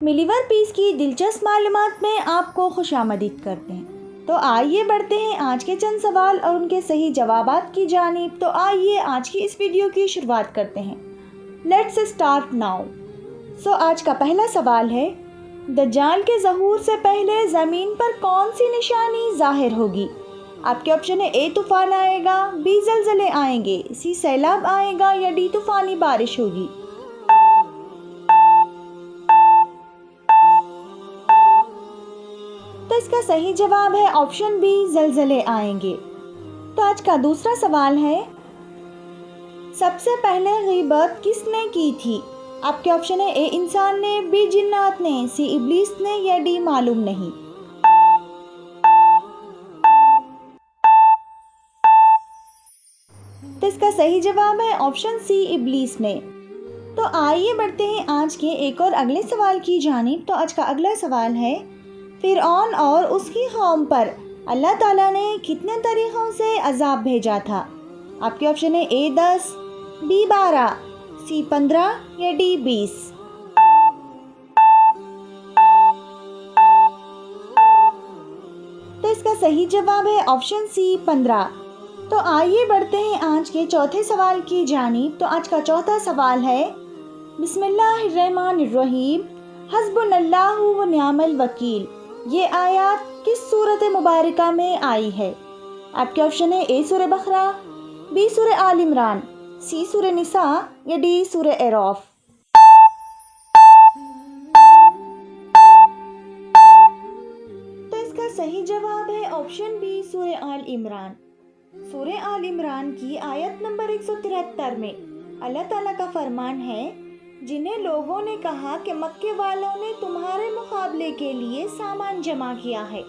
ملیور پیس کی دلچسپ معلومات میں آپ کو خوش آمدید کرتے ہیں۔ تو آئیے بڑھتے ہیں آج کے چند سوال اور ان کے صحیح جوابات کی جانب۔ تو آئیے آج کی اس ویڈیو کی شروعات کرتے ہیں۔ Let's start now. آج کا پہلا سوال ہے، دجال کے ظہور سے پہلے زمین پر کون سی نشانی ظاہر ہوگی؟ آپ کے آپشن ہے اے طوفان آئے گا، بی زلزلے آئیں گے، سی سیلاب آئے گا یا ڈی طوفانی بارش ہوگی۔ تو اس کا صحیح جواب ہے آپشن بی زلزلے آئیں گے۔ تو آج کا دوسرا سوال ہے، سب سے پہلے غیبت کس نے کی تھی؟ آپ کے آپشن ہے اے انسان نے، بی جنات نے، سی ابلیس نے یا ڈی معلوم نہیں۔ تو اس کا صحیح جواب ہے آپشن سی ابلیس نے۔ تو آئیے بڑھتے ہیں آج کے ایک اور اگلے سوال کی جانب۔ تو آج کا اگلا سوال ہے، فرعون اور اس کی قوم پر اللہ تعالیٰ نے کتنے طریقوں سے عذاب بھیجا تھا؟ آپ کے آپشن ہے اے 10، بی 12، سی 15 یا ڈی 20۔ تو اس کا صحیح جواب ہے آپشن سی 15۔ تو آئیے بڑھتے ہیں آج کے چوتھے سوال کی جانب۔ تو آج کا چوتھا سوال ہے، بسم اللہ الرحمن الرحیم، حسبنا اللہ و نعم الوکیل، یہ آیات کس سورۃ مبارکہ میں آئی ہے؟ آپ کے آپشن ہے اے سورہ بقرہ، بی سورہ آل عمران، سی سورہ نساء یا ڈی سورہ اعراف۔ تو اس کا صحیح جواب ہے آپشن بی سورہ آل عمران۔ سورہ آل عمران کی آیت نمبر 173 میں اللہ تعالیٰ کا فرمان ہے، جنہیں لوگوں نے کہا کہ مکے والوں نے تمہارے مقابلے کے لیے سامان جمع کیا ہے،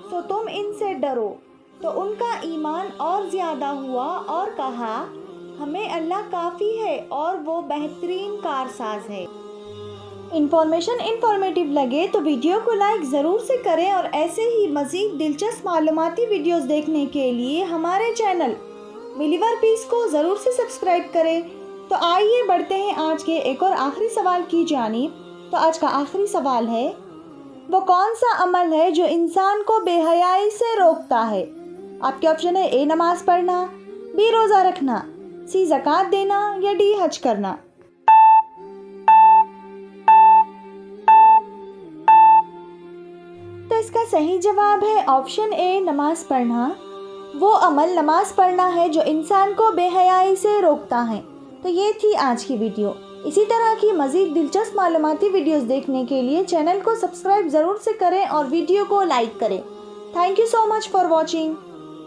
تو تم ان سے ڈرو، تو ان کا ایمان اور زیادہ ہوا اور کہا، ہمیں اللہ کافی ہے اور وہ بہترین کارساز ہے۔ انفارمیٹیو لگے تو ویڈیو کو لائک ضرور سے کریں، اور ایسے ہی مزید دلچسپ معلوماتی ویڈیوز دیکھنے کے لیے ہمارے چینل ملیور پیس کو ضرور سے سبسکرائب کریں۔ تو آئیے بڑھتے ہیں آج کے ایک اور آخری سوال کی جانب۔ تو آج کا آخری سوال ہے، وہ کون سا عمل ہے جو انسان کو بے حیائی سے روکتا ہے؟ آپ کے آپشن ہے اے نماز پڑھنا، بی روزہ رکھنا، سی زکوٰۃ دینا یا ڈی حج کرنا۔ تو اس کا صحیح جواب ہے آپشن اے نماز پڑھنا۔ وہ عمل نماز پڑھنا ہے جو انسان کو بے حیائی سے روکتا ہے۔ تو یہ تھی آج کی ویڈیو۔ اسی طرح کی مزید دلچسپ معلوماتی ویڈیوز دیکھنے کے لیے چینل کو سبسکرائب ضرور سے کریں اور ویڈیو کو لائک کریں۔ Thank you so much for watching.